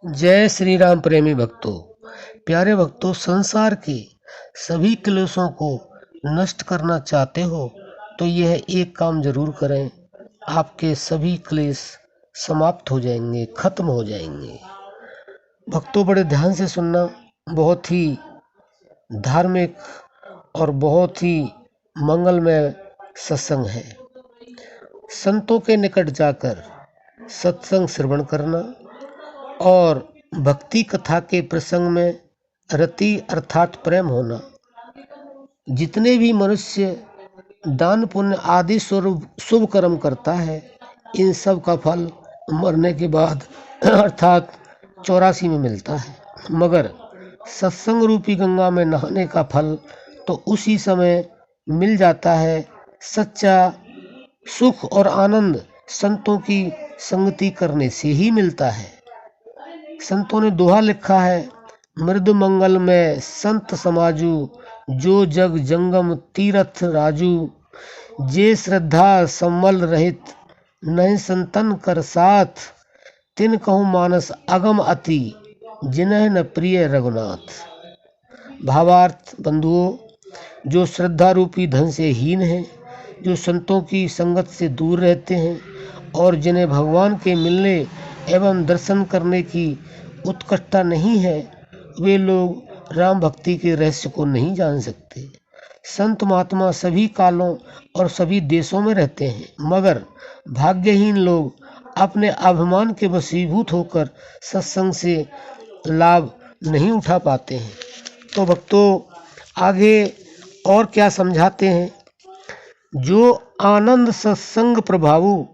जय श्री राम प्रेमी भक्तों। प्यारे भक्तों, संसार के सभी क्लेशों को नष्ट करना चाहते हो तो यह एक काम जरूर करें। आपके सभी क्लेश समाप्त हो जाएंगे, खत्म हो जाएंगे। भक्तों, बड़े ध्यान से सुनना। बहुत ही धार्मिक और बहुत ही मंगलमय सत्संग है। संतों के निकट जाकर सत्संग श्रवण करना और भक्ति कथा के प्रसंग में रति अर्थात प्रेम होना। जितने भी मनुष्य दान पुण्य आदि स्वरूप शुभ कर्म करता है, इन सब का फल मरने के बाद अर्थात 84 में मिलता है, मगर सत्संग रूपी गंगा में नहाने का फल तो उसी समय मिल जाता है। सच्चा सुख और आनंद संतों की संगति करने से ही मिलता है। संतों ने दोहा लिखा है, मृदु मंगल में संत समाजू, जो जग जंगम तीरथ राजू, जे श्रद्धा सम्मल रहित, नहीं संतन कर साथ, तिन कहूँ मानस अगम अति, जिन्ह न प्रिय रघुनाथ। भावार्थ बंधुओं, जो श्रद्धा रूपी धन से हीन है, जो संतों की संगत से दूर रहते हैं और जिन्हें भगवान के मिलने एवं दर्शन करने की उत्कंठा नहीं है, वे लोग राम भक्ति के रहस्य को नहीं जान सकते। संत महात्मा सभी कालों और सभी देशों में रहते हैं, मगर भाग्यहीन लोग अपने अभिमान के वशीभूत होकर सत्संग से लाभ नहीं उठा पाते हैं। तो भक्तों, आगे और क्या समझाते हैं। जो आनंद सत्संग प्रभावु,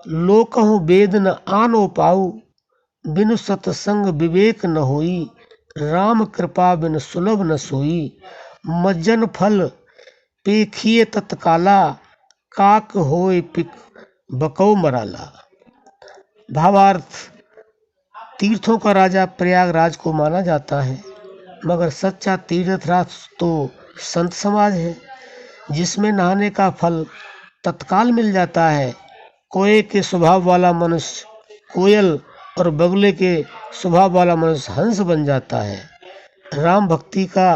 लोकहु वेद न आनो पाऊ, बिनु सत्संग विवेक न होई, राम कृपा बिन सुलभ न सोई, मज्जन फल पेखिए तत्काला, काक होए पिक बकौ मराला। भावार्थ, तीर्थों का राजा प्रयागराज को माना जाता है, मगर सच्चा तीर्थराज तो संत समाज है, जिसमें नहाने का फल तत्काल मिल जाता है। कोए के स्वभाव वाला मनुष्य कोयल और बगुले के स्वभाव वाला मनुष्य हंस बन जाता है। राम भक्ति का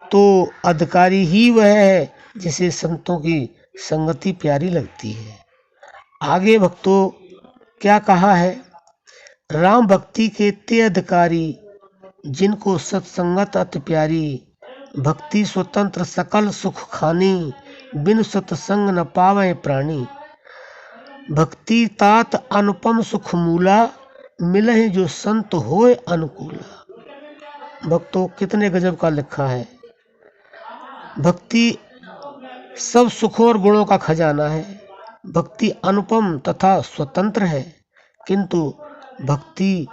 तो अधिकारी ही वह है जिसे संतों की संगति प्यारी लगती है। आगे भक्तों क्या कहा है। राम भक्ति के ते अधिकारी, जिनको सत्संगत अति प्यारी, भक्ति स्वतंत्र सकल सुख खानी, बिन सत्संग न पावे प्राणी, भक्ति तात अनुपम सुख मूला, मिलहि जो संत होए अनुकूला। भक्तों, कितने गजब का लिखा है। भक्ति सब सुखों और गुणों का खजाना है। भक्ति अनुपम तथा स्वतंत्र है, किंतु भक्ति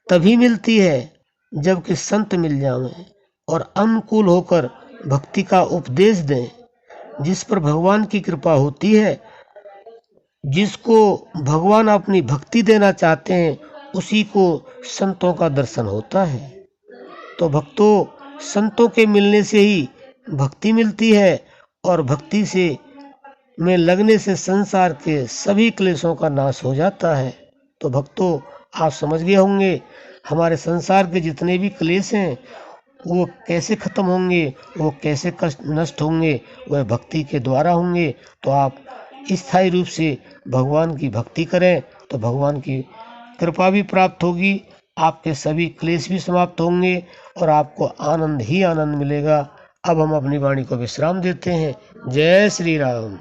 तभी मिलती है जबकि संत मिल जाएं और अनुकूल होकर भक्ति का उपदेश दें। जिस पर भगवान की कृपा होती है, जिसको भगवान अपनी भक्ति देना चाहते हैं, उसी को संतों का दर्शन होता है। तो भक्तों, संतों के मिलने से ही भक्ति मिलती है और भक्ति से में लगने से संसार के सभी क्लेशों का नाश हो जाता है। तो भक्तों, आप समझ गए होंगे हमारे संसार के जितने भी क्लेश हैं वो कैसे खत्म होंगे, वो कैसे कष्ट नष्ट होंगे, वह भक्ति के द्वारा होंगे। तो आप स्थायी रूप से भगवान की भक्ति करें तो भगवान की कृपा भी प्राप्त होगी, आपके सभी क्लेश भी समाप्त होंगे और आपको आनंद ही आनंद मिलेगा। अब हम अपनी वाणी को विश्राम देते हैं। जय श्री राम।